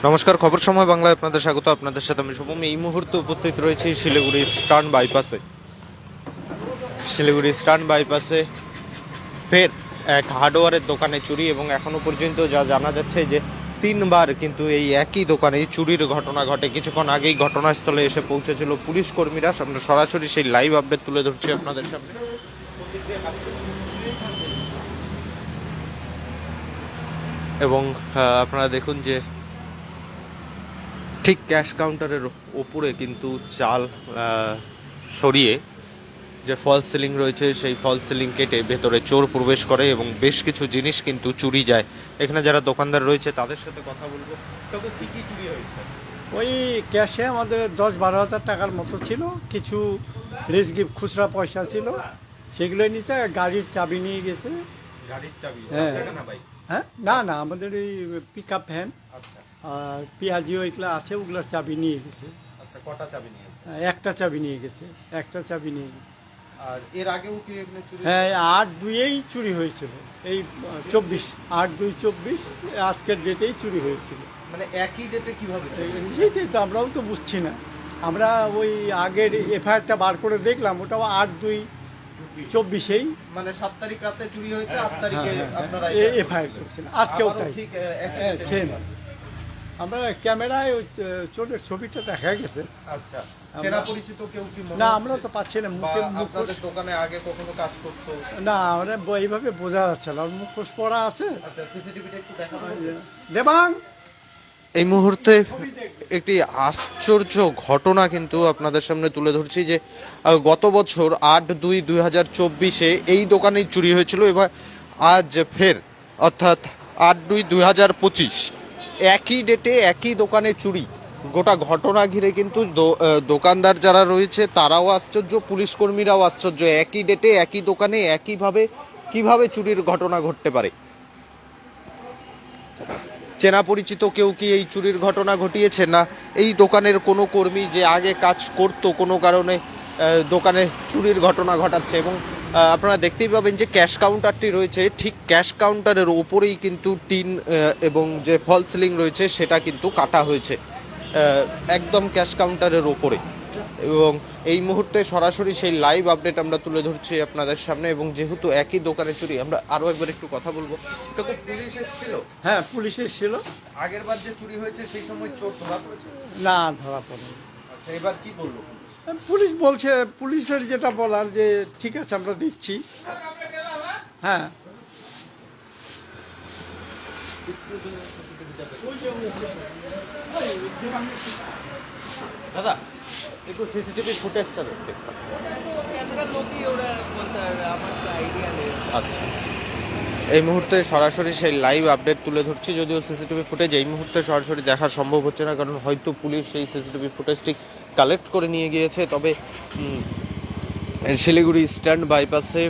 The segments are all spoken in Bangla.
নমস্কার, খবর সময় বাংলায় আপনাদের স্বাগত। আপনাদের সাথে আমি শুভম। এই মুহূর্তে উপস্থিত রয়েছি শিলিগুড়ি স্টার্ন বাইপাসে। শিলিগুড়ি স্টার্ন বাইপাসে ফের এক হার্ডওয়্যারের দোকানে চুরি, এবং এখনো পর্যন্ত যা জানা যাচ্ছে যে তিনবার কিন্তু এই একই দোকানে চুরির ঘটনা ঘটে। কিছুক্ষণ আগেই ঘটনাস্থলে এসে পৌঁছেছিল পুলিশ কর্মীরা। আমরা সরাসরি সেই লাইভ আপডেট তুলে ধরছি আপনাদের সামনে। এবং আপনারা দেখুন যে ঠিক ক্যাশ কাউন্টারের ওপরে কিন্তু চাল সরিয়ে যে ফলস সিলিং রয়েছে সেই ফলস সিলিং কেটে ভেতরে চোর প্রবেশ করে এবং বেশ কিছু জিনিস কিন্তু চুরি যায়। এখানে যারা দোকানদার রয়েছে তাদের সাথে কথা বলবো। তবে কি কি চুরি হয়েছে? ওই ক্যাশে আমাদের 10-12 হাজার টাকার মতো ছিল, কিছু রিজগিফ খুচরা পয়সা ছিল, সেগুলো নিচে গাড়ির চাবি নিয়ে গেছে। গাড়ির চাবি? হ্যাঁ। না ভাই। হ্যাঁ, না না, আমাদের এই পিক আপ ভ্যান আচ্ছা আর পিয়াজিও এগুলো আছে, ওগুলোর চাবি নিয়ে গেছে। আচ্ছা, কটা চাবি নিয়েছে? একটা চাবি নিয়ে গেছে, একটা চাবি নিয়ে গেছে। আর এর আগেও কি এখানে চুরি? হ্যাঁ, 8/2-এই চুরি হয়েছিল, এই 24, 8/2/24 আজকের ডেটেই চুরি হয়েছিল। মানে একই ডেটে কিভাবে চুরি? সেইটাই তো আমরাও তো বুঝছি না। আমরা ওই আগের এফআইআরটা বার করে দেখলাম, ওটাও 8/2/24-এই মানে 7 তারিখ রাতে চুরি হয়েছে, 8 তারিখে আপনারা এফআইআর করেছেন। আজকেও তাই, ঠিক সেম। আমরা ক্যামেরায় ওই চোরের ছবিটা দেখা গেছে। আচ্ছা, চেনা পরিচিত কেউ কি মনে না, হচ্ছে? আমরা তো পাচ্ছি না, বা মুখে মুখোশ। আপনাদের দোকানে আগে কখনো কাজ করতো? না, আমরা এইভাবে বোঝা যাচ্ছে না, ওর মুখোশ পরা আছে। আচ্ছা, সিসিটিভিটা একটু দেখাবো। দেবাং, এই মুহূর্তে একটি আশ্চর্য ঘটনা কিন্তু আপনাদের সামনে তুলে ধরছি যে গত বছর 8/2/2024-এ এই দোকানেই চুরি হয়েছিল। এবার আজ ফের, অর্থাৎ 8/2/2025 একই ডেটে একই দোকানে চুরি। গোটা ঘটনা ঘিরে কিন্তু দোকানদার যারা রয়েছে তারাও আশ্চর্য, পুলিশ কর্মীরাও আশ্চর্য। একই ডেটে একই দোকানে একইভাবে কিভাবে চুরির ঘটনা ঘটতে পারে? চেনা পরিচিত কেউ কি এই চুরির ঘটনা ঘটিয়েছে, না এই দোকানের কোনো কর্মী যে আগে কাজ করতো কোনো কারণে দোকানে চুরির ঘটনা ঘটাচ্ছে? এবং আপনারা দেখতেই পাবেন যে ক্যাশ কাউন্টারটি রয়েছে, ঠিক ক্যাশ কাউন্টারের ওপরেই কিন্তু টিন এবং যে ফল সিলিং রয়েছে সেটা কিন্তু কাটা হয়েছে একদম ক্যাশ কাউন্টারের ওপরে। এবং এই মুহূর্তে সরাসরি সেই লাইভ আপডেট আমরা তুলে ধরছি আপনাদের সামনে। এবং যেহেতু একই দোকানে চুরি, আমরা আরো একবার একটু কথা বলবো। তখন পুলিশ এসেছিল? হ্যাঁ, পুলিশ এসেছিল। আগের বার যে চুরি হয়েছে সেই সময় চোর ধরা পড়েছে? না, ধরা পড়েনি। আচ্ছা, এবার কি বললো? পুলিশ বলছে, পুলিশের যেটা বলার যে ঠিক আছে, আমরা দেখছি। হ্যাঁ, দাদা, একটু সিসিটিভি ফুটেজটা দেখতে। আচ্ছা, এই মুহূর্তে সরাসরি সেই লাইভ আপডেট তুলে ধরছি। যদিও সিসিটিভি ফুটেজ এই মুহূর্তে সরাসরি দেখা সম্ভব হচ্ছে না, কারণ হয়তো পুলিশ সেই সিসিটিভি ফুটেজটি কালেক্ট করে নিয়ে গিয়েছে। তবে শিলিগুড়ি স্ট্যান্ড বাইপাসে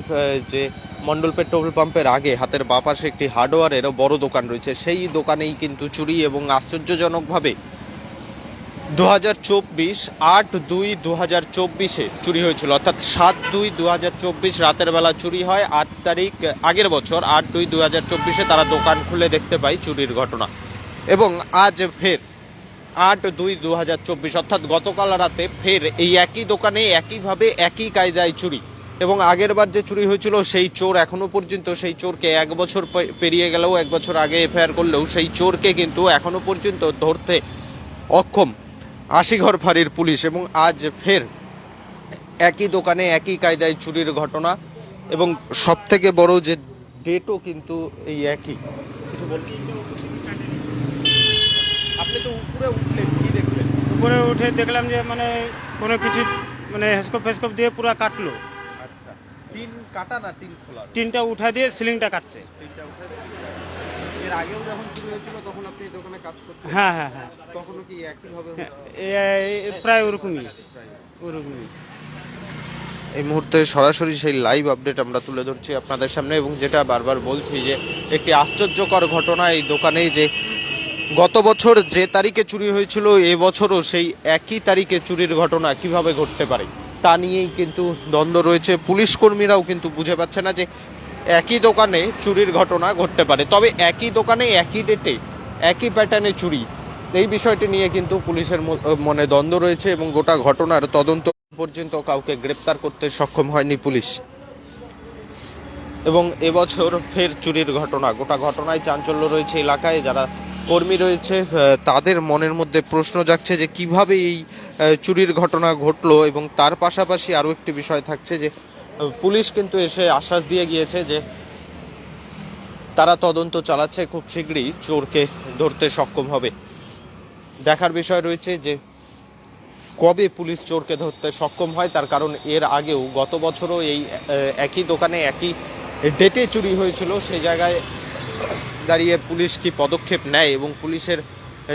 যে মন্ডল পেট্রোল পাম্পের আগে হাতের বাঁ পাশে একটি হার্ডওয়্যারেরও বড় দোকান রয়েছে, সেই দোকানেই কিন্তু চুরি। এবং আশ্চর্যজনকভাবে 2024 8/2/2024-এ চুরি হয়েছিল, অর্থাৎ 7/2/2024 রাতের বেলা চুরি হয়। 8 তারিখ আগের বছর 8/2/2024-এ তারা দোকান খুলে দেখতে পায় চুরির ঘটনা। এবং আজ ফের 8/2/2024, অর্থাৎ গতকাল রাতে ফের এই একই দোকানে একইভাবে একই কায়দায় চুরি। এবং আগের বার যে চুরি হয়েছিল সেই চোর এখনো পর্যন্ত, সেই চোরকে 1 বছর পেরিয়ে গেলেও, 1 বছর আগে এফআইআর করলেও সেই চোরকে কিন্তু এখনো পর্যন্ত ধরতে অক্ষম আশিঘর ফাঁড়ির পুলিশ। এবং আজ ফের একই দোকানে একই কায়দায় চুরির ঘটনা, এবং সব থেকে বড় যে ডেটও কিন্তু এই একই। কিছু বলবেন? আপনি তো উপরে উঠলেন, কি দেখলেন? উপরে উঠে দেখলাম যে মানে কোনো কিছু মানে হেস্কোপ ফেস্কোপ দিয়ে পুরো কাটলো। আচ্ছা, টিন কাটা না টিন খোলা? টিনটা উঠা দিয়ে সিলিংটা কাটছে। টিনটা উঠে। এর আগেও যখন চুরি হয়েছিল তখন আপনি এই দোকানে কাজ করতেন? হ্যাঁ হ্যাঁ হ্যাঁ, তখনও কি একইভাবে হতো? প্রায় ওরকমই ওরকমই। এই মুহূর্তে সরাসরি সেই লাইভ আপডেট আমরা তুলে ধরছি আপনাদের সামনে। এবং যেটা বারবার বলছি যে একটি আশ্চর্যকর ঘটনা এই দোকানে, যে গত বছর যে তারিখে চুরি হয়েছিল এবছরও সেই একই তারিখে চুরির ঘটনা কিভাবে ঘটতে পারে তা নিয়েই কিন্তু দ্বন্দ্ব রয়েছে। পুলিশ কর্মীরাও কিন্তু বুঝে পাচ্ছে না যে একই দোকানে চুরির ঘটনা ঘটতে পারে। তবে একই দোকানে একই ডেটে একই প্যাটার্নে চুরি, এই বিষয়টি নিয়ে কিন্তু পুলিশের মনে দ্বন্দ্ব রয়েছে এবং গোটা ঘটনার তদন্ত পর্যন্ত কাউকে গ্রেপ্তার করতে সক্ষম হয়নি পুলিশ। এবং এবছর ফের চুরির ঘটনা, গোটা ঘটনায় চাঞ্চল্য রয়েছে এলাকায়। যারা কর্মী রয়েছে তাদের মনের মধ্যে প্রশ্ন জাগছে যে কিভাবে এই চুরির ঘটনা ঘটলো। এবং তার পাশাপাশি আরও একটি বিষয় থাকছে যে পুলিশ কিন্তু এসে আশ্বাস দিয়ে গিয়েছে যে তারা তদন্ত চালাচ্ছে, খুব শীঘ্রই চোরকে ধরতে সক্ষম হবে। দেখার বিষয় রয়েছে যে কবে পুলিশ চোরকে ধরতে সক্ষম হয়, তার কারণ এর আগেও গত বছরও এই একই দোকানে একই ডেটে চুরি হয়েছিল। সেই জায়গায় দাঁড়িয়ে পুলিশ কি পদক্ষেপ নেয় এবং পুলিশের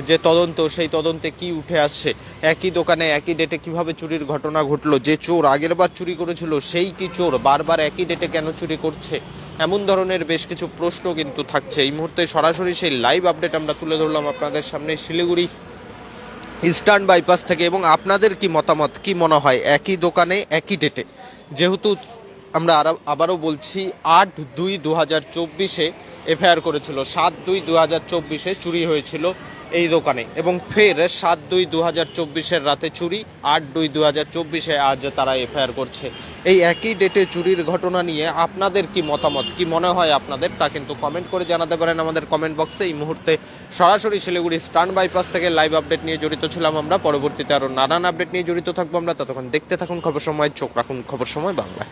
যে তদন্ত, সেই তদন্তে কি উঠে আসছে, একই দোকানে একই ডেটে কিভাবে চুরির ঘটনা ঘটলো, যে চোর আগেরবার চুরি করেছিল সেই কি চোর বারবার একই ডেটে কেন চুরি করছে, এমন ধরনের বেশ কিছু প্রশ্ন কিন্তু থাকছে। এই মুহূর্তে সরাসরি সেই লাইভ আপডেট আমরা তুলে ধরলাম আপনাদের সামনে শিলিগুড়ি ইস্টার্ন বাইপাস থেকে। এবং আপনাদের কি মতামত, কি মনে হয় একই দোকানে একই ডেটে, যেহেতু আমরা আবারও বলছি 8/2/2024 এফআইআর করেছিল, 7/2/2024 চুরি হয়েছিল এই দোকানে, এবং ফের 7/2/2024 রাতে চুরি, 8/2/2024 আজ তারা এফআইআর করছে। এই একই ডেটে চুরির ঘটনা নিয়ে আপনাদের কি মতামত, কি মনে হয় আপনাদের, তা কিন্তু কমেন্ট করে জানাতে পারেন আমাদের কমেন্ট বক্সে। এই মুহূর্তে সরাসরি শিলিগুড়ি ইস্টার্ন বাইপাস থেকে লাইভ আপডেট নিয়ে জড়িত ছিলাম আমরা। পরবর্তীতে আরও নানান আপডেট নিয়ে জড়িত থাকবো আমরা। ততক্ষণ দেখতে থাকুন খবর সময়, চোখ রাখুন খবর সময় বাংলা।